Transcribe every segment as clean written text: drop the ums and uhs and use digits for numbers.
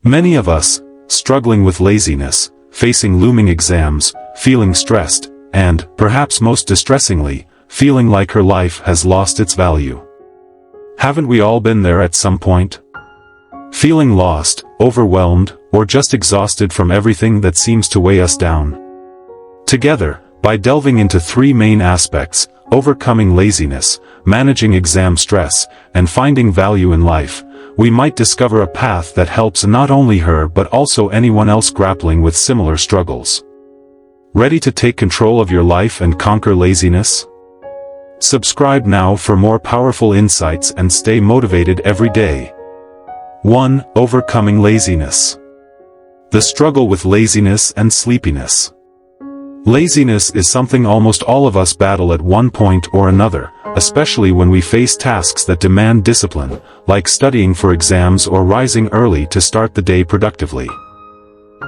Many of us, struggling with laziness, facing looming exams, feeling stressed, and, perhaps most distressingly, feeling like her life has lost its value. Haven't we all been there at some point? Feeling lost, overwhelmed, or just exhausted from everything that seems to weigh us down. Together, by delving into three main aspects, overcoming laziness, managing exam stress, and finding value in life, we might discover a path that helps not only her but also anyone else grappling with similar struggles. Ready to take control of your life and conquer laziness? Subscribe now for more powerful insights and stay motivated every day. 1. Overcoming laziness. The struggle with laziness and sleepiness. Laziness is something almost all of us battle at one point or another, especially when we face tasks that demand discipline, like studying for exams or rising early to start the day productively.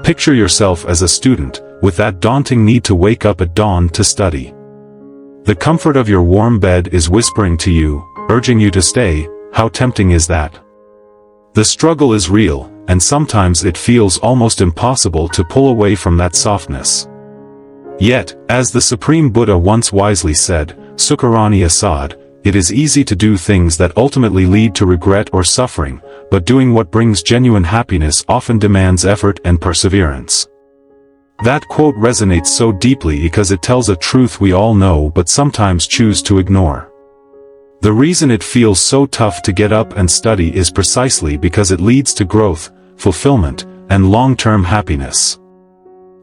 Picture yourself as a student, with that daunting need to wake up at dawn to study. The comfort of your warm bed is whispering to you, urging you to stay. How tempting is that? The struggle is real, and sometimes it feels almost impossible to pull away from that softness. Yet, as the Supreme Buddha once wisely said, Sukharani Asad, it is easy to do things that ultimately lead to regret or suffering, but doing what brings genuine happiness often demands effort and perseverance. That quote resonates so deeply because it tells a truth we all know but sometimes choose to ignore. The reason it feels so tough to get up and study is precisely because it leads to growth, fulfillment, and long-term happiness.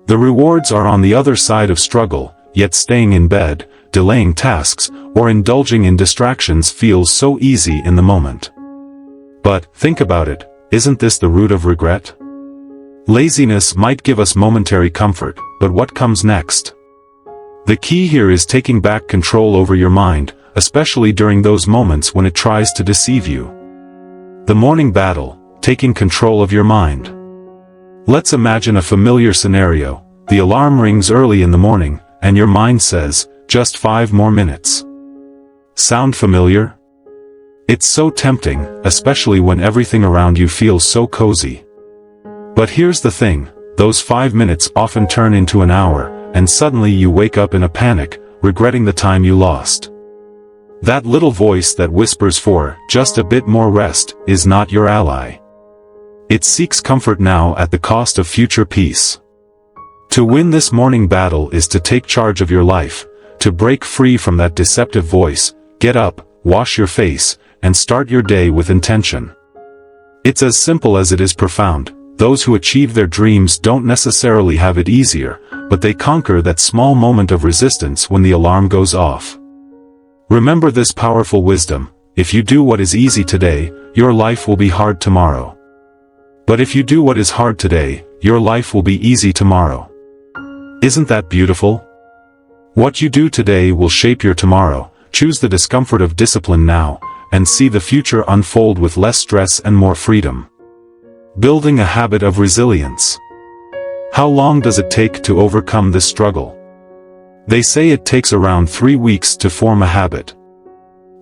The rewards are on the other side of struggle, yet staying in bed, delaying tasks, or indulging in distractions feels so easy in the moment. But, think about it, isn't this the root of regret? Laziness might give us momentary comfort, but what comes next? The key here is taking back control over your mind, especially during those moments when it tries to deceive you. The morning battle, taking control of your mind. Let's imagine a familiar scenario. The alarm rings early in the morning, and your mind says, just 5 more minutes. Sound familiar? It's so tempting, especially when everything around you feels so cozy. But here's the thing, those 5 minutes often turn into an hour, and suddenly you wake up in a panic, regretting the time you lost. That little voice that whispers for just a bit more rest is not your ally. It seeks comfort now at the cost of future peace. To win this morning battle is to take charge of your life, to break free from that deceptive voice, get up, wash your face, and start your day with intention. It's as simple as it is profound. Those who achieve their dreams don't necessarily have it easier, but they conquer that small moment of resistance when the alarm goes off. Remember this powerful wisdom: if you do what is easy today, your life will be hard tomorrow. But if you do what is hard today, your life will be easy tomorrow. Isn't that beautiful? What you do today will shape your tomorrow. Choose the discomfort of discipline now, and see the future unfold with less stress and more freedom. Building a habit of resilience. How long does it take to overcome this struggle? They say it takes around 3 weeks to form a habit.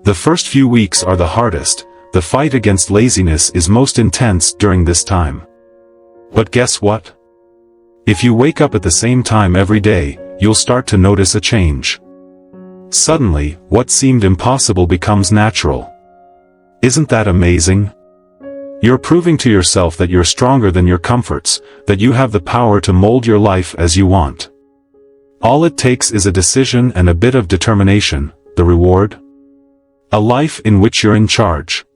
The first few weeks are the hardest. The fight against laziness is most intense during this time. But guess what? If you wake up at the same time every day, you'll start to notice a change. Suddenly, what seemed impossible becomes natural. Isn't that amazing? You're proving to yourself that you're stronger than your comforts, that you have the power to mold your life as you want. All it takes is a decision and a bit of determination. The reward? A life in which you're in charge.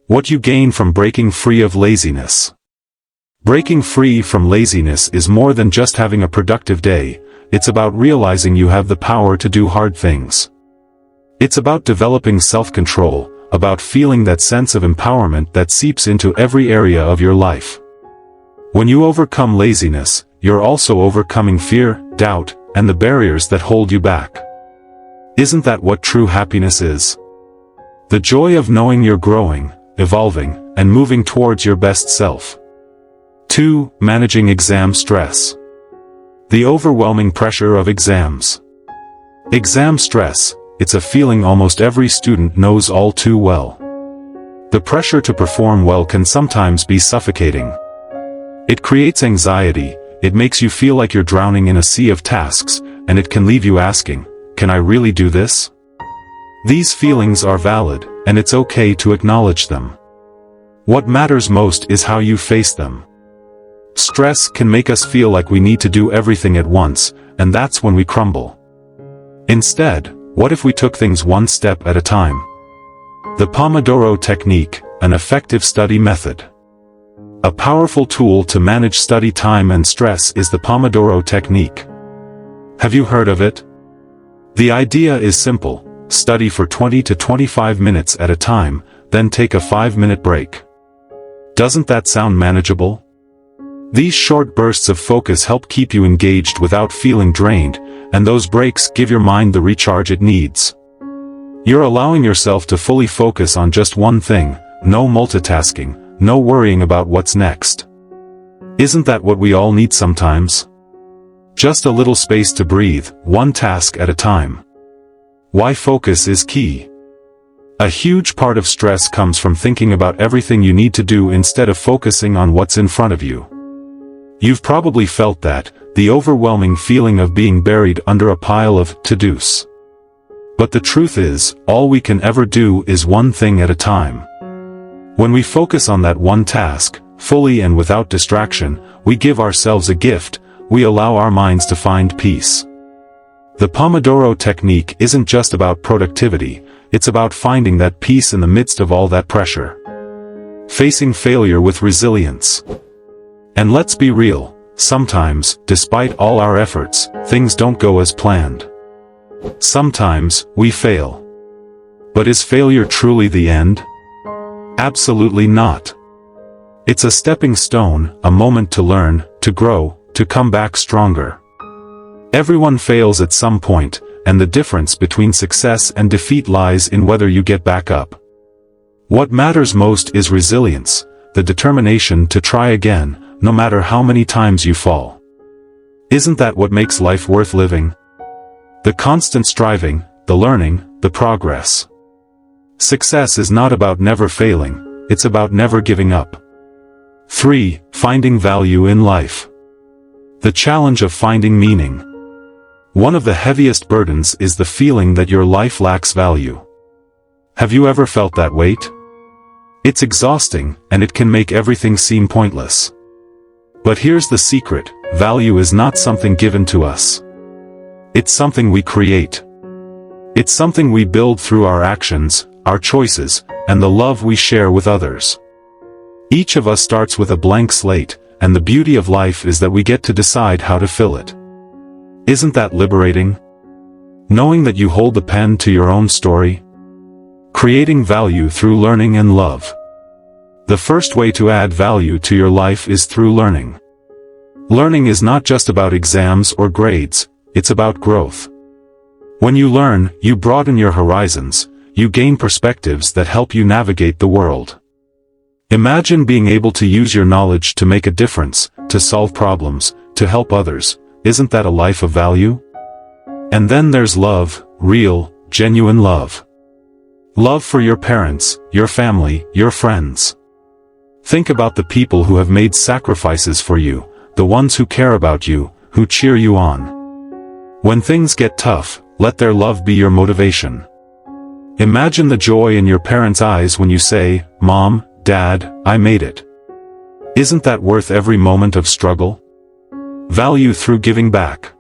What you gain from breaking free of laziness. Breaking free from laziness is more than just having a productive day. It's about realizing you have the power to do hard things. It's about developing self-control, about feeling that sense of empowerment that seeps into every area of your life. When you overcome laziness, you're also overcoming fear, doubt, and the barriers that hold you back. Isn't that what true happiness is? The joy of knowing you're growing, evolving, and moving towards your best self. 2. Managing exam stress. The overwhelming pressure of exams. Exam stress, it's a feeling almost every student knows all too well. The pressure to perform well can sometimes be suffocating. It creates anxiety, it makes you feel like you're drowning in a sea of tasks, and it can leave you asking, can I really do this? These feelings are valid, and it's okay to acknowledge them. What matters most is how you face them. Stress can make us feel like we need to do everything at once, and that's when we crumble. Instead, what if we took things one step at a time? The Pomodoro Technique, an effective study method. A powerful tool to manage study time and stress is the Pomodoro Technique. Have you heard of it? The idea is simple: study for 20 to 25 minutes at a time, then take a 5-minute break. Doesn't that sound manageable? These short bursts of focus help keep you engaged without feeling drained, and those breaks give your mind the recharge it needs. You're allowing yourself to fully focus on just one thing, no multitasking, no worrying about what's next. Isn't that what we all need sometimes? Just a little space to breathe, one task at a time. Why focus is key. A huge part of stress comes from thinking about everything you need to do instead of focusing on what's in front of you. You've probably felt that, the overwhelming feeling of being buried under a pile of to-dos. But the truth is, all we can ever do is one thing at a time. When we focus on that one task, fully and without distraction, we give ourselves a gift, we allow our minds to find peace. The Pomodoro Technique isn't just about productivity, it's about finding that peace in the midst of all that pressure. Facing failure with resilience. And let's be real, sometimes, despite all our efforts, things don't go as planned. Sometimes, we fail. But is failure truly the end? Absolutely not. It's a stepping stone, a moment to learn, to grow, to come back stronger. Everyone fails at some point, and the difference between success and defeat lies in whether you get back up. What matters most is resilience, the determination to try again, no matter how many times you fall. Isn't that what makes life worth living? The constant striving, the learning, the progress. Success is not about never failing, it's about never giving up. 3. Finding value in life. The challenge of finding meaning. One of the heaviest burdens is the feeling that your life lacks value. Have you ever felt that weight? It's exhausting, and it can make everything seem pointless. But here's the secret: value is not something given to us. It's something we create. It's something we build through our actions, our choices, and the love we share with others. Each of us starts with a blank slate, and the beauty of life is that we get to decide how to fill it. Isn't that liberating? Knowing that you hold the pen to your own story? Creating value through learning and love. The first way to add value to your life is through learning. Learning is not just about exams or grades, it's about growth. When you learn, you broaden your horizons, you gain perspectives that help you navigate the world. Imagine being able to use your knowledge to make a difference, to solve problems, to help others. Isn't that a life of value? And then there's love, real, genuine love. Love for your parents, your family, your friends. Think about the people who have made sacrifices for you, the ones who care about you, who cheer you on. When things get tough, let their love be your motivation. Imagine the joy in your parents' eyes when you say, "Mom, Dad, I made it." Isn't that worth every moment of struggle? Value through giving back.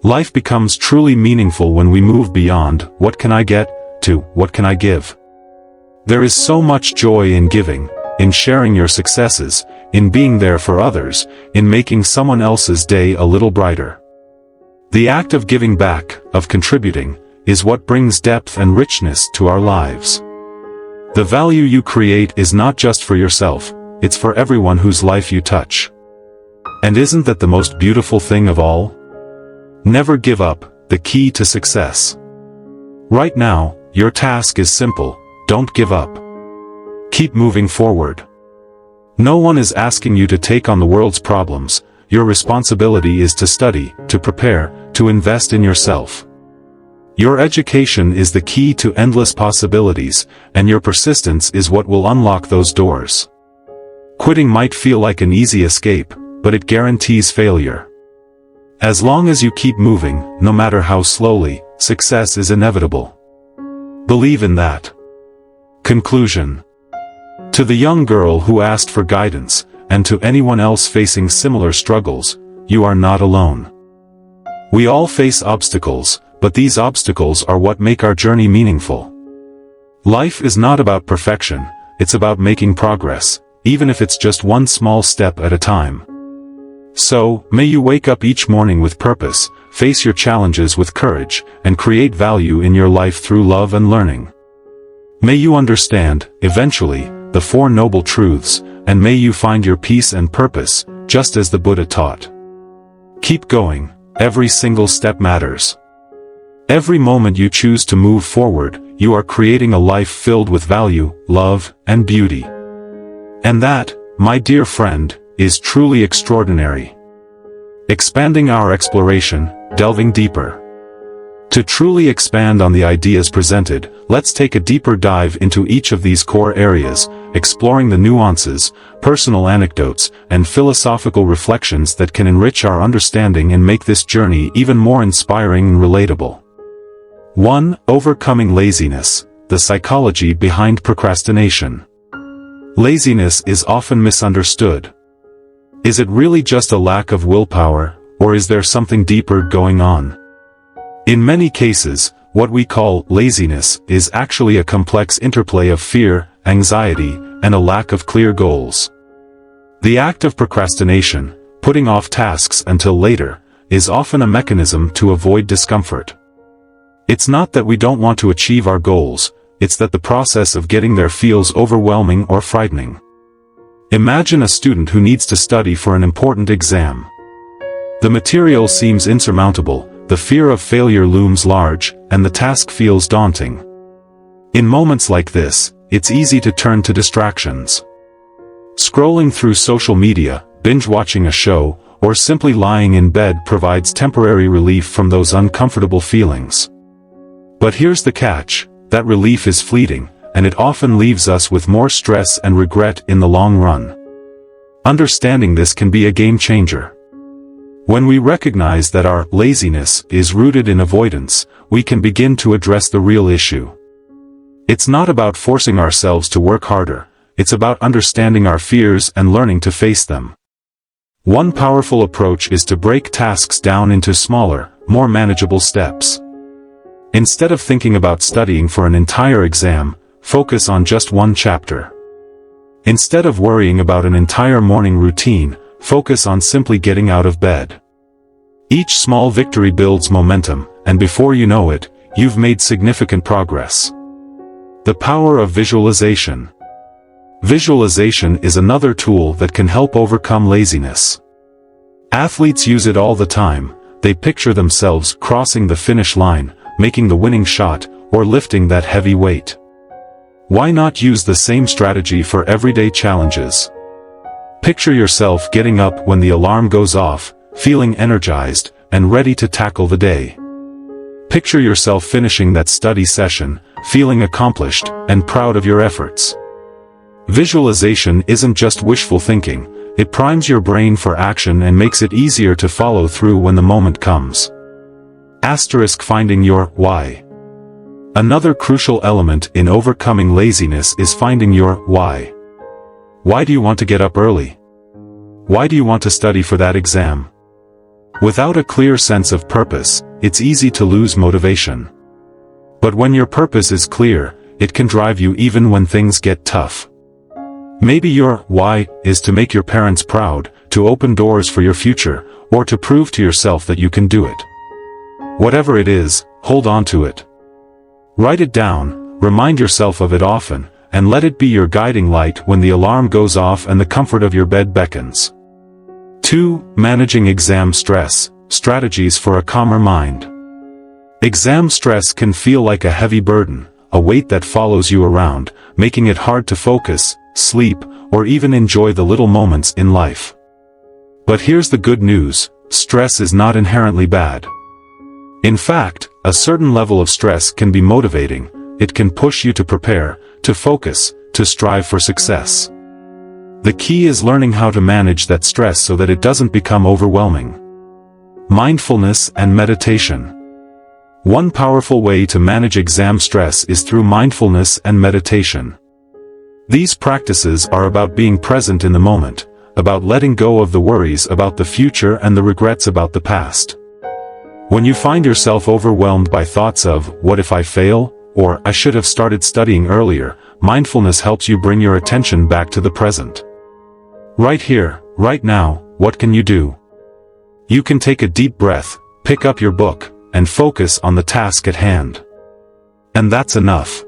Life becomes truly meaningful when we move beyond, "What can I get?" to, "What can I give?" There is so much joy in giving, in sharing your successes, in being there for others, in making someone else's day a little brighter. The act of giving back, of contributing, is what brings depth and richness to our lives. The value you create is not just for yourself, it's for everyone whose life you touch. And isn't that the most beautiful thing of all? Never give up, the key to success. Right now, your task is simple: don't give up. Keep moving forward. No one is asking you to take on the world's problems. Your responsibility is to study, to prepare, to invest in yourself. Your education is the key to endless possibilities, and your persistence is what will unlock those doors. Quitting might feel like an easy escape, but it guarantees failure. As long as you keep moving, no matter how slowly, success is inevitable. Believe in that. Conclusion. To the young girl who asked for guidance, and to anyone else facing similar struggles, you are not alone. We all face obstacles, but these obstacles are what make our journey meaningful. Life is not about perfection, it's about making progress, even if it's just one small step at a time. So, may you wake up each morning with purpose, face your challenges with courage, and create value in your life through love and learning. May you understand, eventually, the Four Noble Truths, and may you find your peace and purpose, just as the Buddha taught. Keep going, every single step matters. Every moment you choose to move forward, you are creating a life filled with value, love, and beauty. And that, my dear friend, is truly extraordinary. Expanding our exploration, delving deeper. To truly expand on the ideas presented, let's take a deeper dive into each of these core areas, exploring the nuances, personal anecdotes, and philosophical reflections that can enrich our understanding and make this journey even more inspiring and relatable. 1. Overcoming laziness, the psychology behind procrastination. Laziness is often misunderstood. Is it really just a lack of willpower, or is there something deeper going on? In many cases, what we call laziness is actually a complex interplay of fear, anxiety, and a lack of clear goals. The act of procrastination, putting off tasks until later, is often a mechanism to avoid discomfort. It's not that we don't want to achieve our goals, it's that the process of getting there feels overwhelming or frightening. Imagine a student who needs to study for an important exam. The material seems insurmountable, the fear of failure looms large, and the task feels daunting. In moments like this, it's easy to turn to distractions. Scrolling through social media, binge-watching a show, or simply lying in bed provides temporary relief from those uncomfortable feelings. But here's the catch, that relief is fleeting, and it often leaves us with more stress and regret in the long run. Understanding this can be a game changer. When we recognize that our laziness is rooted in avoidance, we can begin to address the real issue. It's not about forcing ourselves to work harder, it's about understanding our fears and learning to face them. One powerful approach is to break tasks down into smaller, more manageable steps. Instead of thinking about studying for an entire exam, focus on just one chapter. Instead of worrying about an entire morning routine, focus on simply getting out of bed. Each small victory builds momentum, and before you know it, you've made significant progress. The power of visualization. Visualization is another tool that can help overcome laziness. Athletes use it all the time. They picture themselves crossing the finish line, making the winning shot, or lifting that heavy weight. Why not use the same strategy for everyday challenges? Picture yourself getting up when the alarm goes off, feeling energized, and ready to tackle the day. Picture yourself finishing that study session, feeling accomplished, and proud of your efforts. Visualization isn't just wishful thinking, it primes your brain for action and makes it easier to follow through when the moment comes. Finding your why. Another crucial element in overcoming laziness is finding your why. Why do you want to get up early? Why do you want to study for that exam? Without a clear sense of purpose, it's easy to lose motivation. But when your purpose is clear, it can drive you even when things get tough. Maybe your why is to make your parents proud, to open doors for your future, or to prove to yourself that you can do it. Whatever it is, hold on to it. Write it down, remind yourself of it often, and let it be your guiding light when the alarm goes off and the comfort of your bed beckons. 2. Managing exam stress, strategies for a calmer mind. Exam stress can feel like a heavy burden, a weight that follows you around, making it hard to focus, sleep, or even enjoy the little moments in life. But here's the good news, stress is not inherently bad. In fact, a certain level of stress can be motivating. It can push you to prepare, to focus, to strive for success. The key is learning how to manage that stress so that it doesn't become overwhelming. Mindfulness and meditation. One powerful way to manage exam stress is through mindfulness and meditation. These practices are about being present in the moment, about letting go of the worries about the future and the regrets about the past. When you find yourself overwhelmed by thoughts of, "What if I fail?" or "I should have started studying earlier," mindfulness helps you bring your attention back to the present. Right here, right now, what can you do? You can take a deep breath, pick up your book, and focus on the task at hand. And that's enough.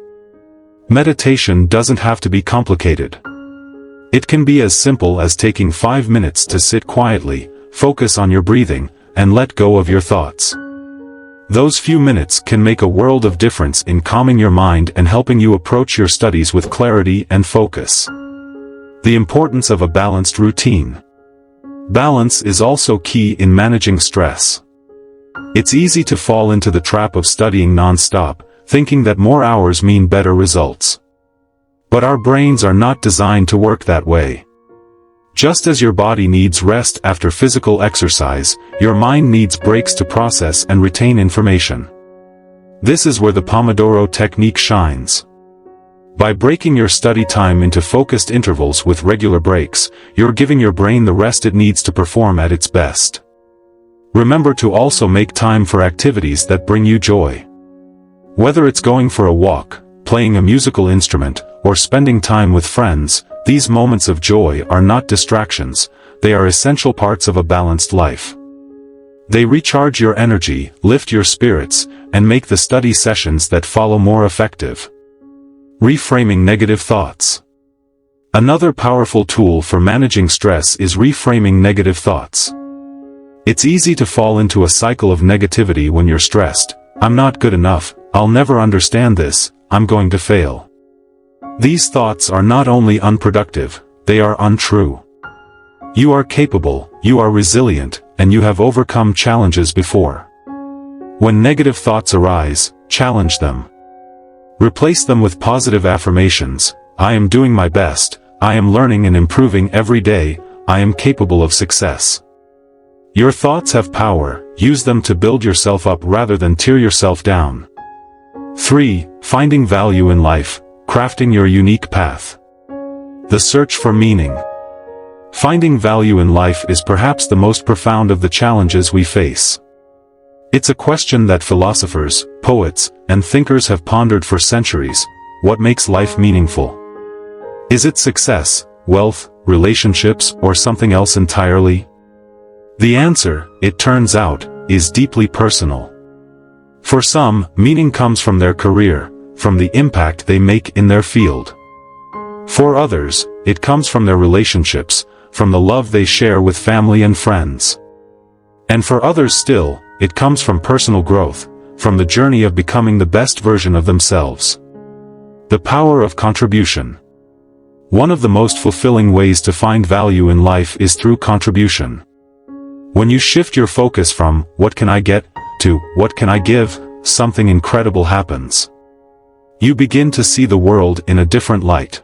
Meditation doesn't have to be complicated. It can be as simple as taking 5 minutes to sit quietly, focus on your breathing, and let go of your thoughts. Those few minutes can make a world of difference in calming your mind and helping you approach your studies with clarity and focus. The importance of a balanced routine. Balance is also key in managing stress. It's easy to fall into the trap of studying non-stop, thinking that more hours mean better results. But our brains are not designed to work that way. Just as your body needs rest after physical exercise, your mind needs breaks to process and retain information. This is where the Pomodoro technique shines. By breaking your study time into focused intervals with regular breaks, you're giving your brain the rest it needs to perform at its best. Remember to also make time for activities that bring you joy. Whether it's going for a walk, playing a musical instrument, or spending time with friends, these moments of joy are not distractions, they are essential parts of a balanced life. They recharge your energy, lift your spirits, and make the study sessions that follow more effective. Reframing negative thoughts. Another powerful tool for managing stress is reframing negative thoughts. It's easy to fall into a cycle of negativity when you're stressed. "I'm not good enough, I'll never understand this, I'm going to fail." These thoughts are not only unproductive, they are untrue. You are capable, you are resilient, and you have overcome challenges before. When negative thoughts arise, challenge them. Replace them with positive affirmations. "I am doing my best, I am learning and improving every day, I am capable of success." Your thoughts have power, use them to build yourself up rather than tear yourself down. 3. Finding value in life, crafting your unique path. The search for meaning. Finding value in life is perhaps the most profound of the challenges we face. It's a question that philosophers, poets, and thinkers have pondered for centuries. What makes life meaningful? Is it success, wealth, relationships, or something else entirely? The answer, it turns out, is deeply personal. For some, meaning comes from their career, from the impact they make in their field. For others, it comes from their relationships, from the love they share with family and friends. And for others still, it comes from personal growth, from the journey of becoming the best version of themselves. The power of contribution. One of the most fulfilling ways to find value in life is through contribution. When you shift your focus from, "What can I get?" to, "What can I give?" something incredible happens. You begin to see the world in a different light.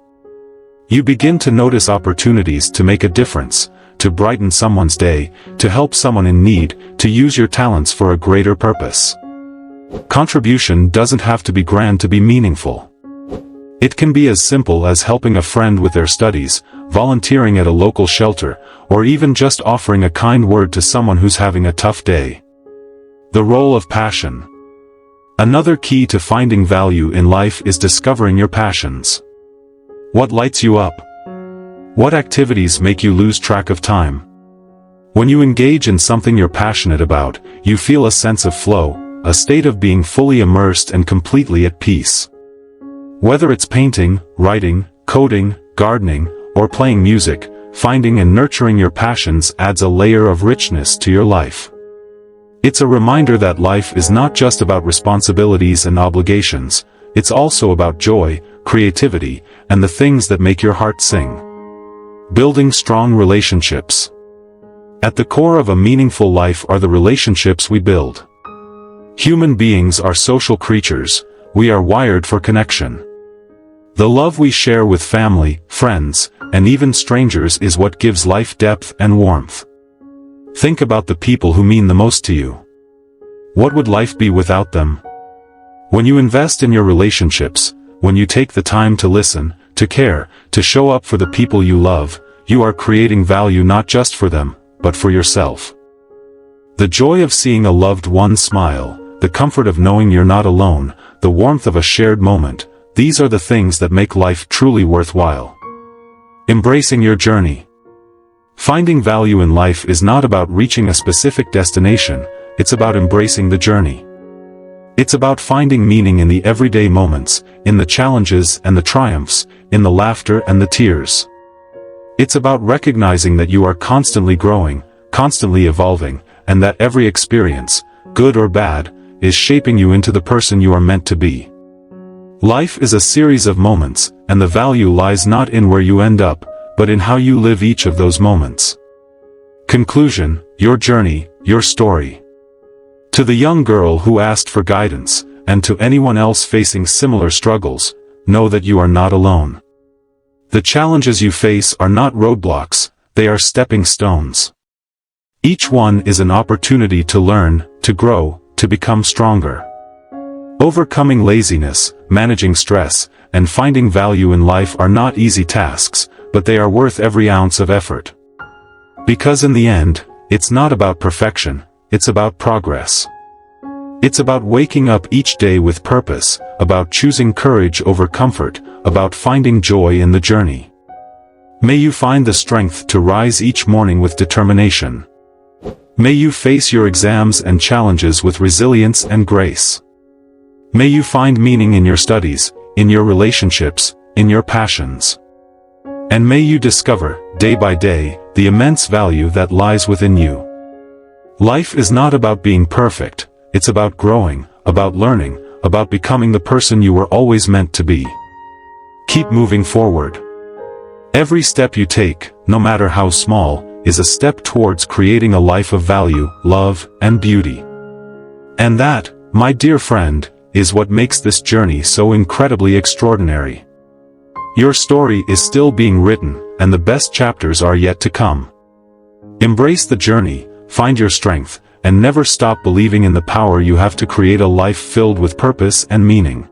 You begin to notice opportunities to make a difference, to brighten someone's day, to help someone in need, to use your talents for a greater purpose. Contribution doesn't have to be grand to be meaningful. It can be as simple as helping a friend with their studies, volunteering at a local shelter, or even just offering a kind word to someone who's having a tough day. The role of passion. Another key to finding value in life is discovering your passions. What lights you up? What activities make you lose track of time? When you engage in something you're passionate about, you feel a sense of flow, a state of being fully immersed and completely at peace. Whether it's painting, writing, coding, gardening, or playing music, finding and nurturing your passions adds a layer of richness to your life. It's a reminder that life is not just about responsibilities and obligations, it's also about joy, creativity, and the things that make your heart sing. Building strong relationships. At the core of a meaningful life are the relationships we build. Human beings are social creatures, we are wired for connection. The love we share with family, friends, and even strangers is what gives life depth and warmth. Think about the people who mean the most to you. What would life be without them? When you invest in your relationships, when you take the time to listen, to care, to show up for the people you love, you are creating value not just for them, but for yourself. The joy of seeing a loved one smile, the comfort of knowing you're not alone, the warmth of a shared moment, these are the things that make life truly worthwhile. Embracing your journey. Finding value in life is not about reaching a specific destination, it's about embracing the journey. It's about finding meaning in the everyday moments, in the challenges and the triumphs, in the laughter and the tears. It's about recognizing that you are constantly growing, constantly evolving, and that every experience, good or bad, is shaping you into the person you are meant to be. Life is a series of moments, and the value lies not in where you end up, but in how you live each of those moments. Conclusion: your journey, your story. To the young girl who asked for guidance, and to anyone else facing similar struggles, know that you are not alone. The challenges you face are not roadblocks, they are stepping stones. Each one is an opportunity to learn, to grow, to become stronger. Overcoming laziness, managing stress, and finding value in life are not easy tasks, but they are worth every ounce of effort. Because in the end, it's not about perfection, it's about progress. It's about waking up each day with purpose, about choosing courage over comfort, about finding joy in the journey. May you find the strength to rise each morning with determination. May you face your exams and challenges with resilience and grace. May you find meaning in your studies, in your relationships, in your passions. And may you discover, day by day, the immense value that lies within you. Life is not about being perfect, it's about growing, about learning, about becoming the person you were always meant to be. Keep moving forward. Every step you take, no matter how small, is a step towards creating a life of value, love, and beauty. And that, my dear friend, is what makes this journey so incredibly extraordinary. Your story is still being written, and the best chapters are yet to come. Embrace the journey, find your strength, and never stop believing in the power you have to create a life filled with purpose and meaning.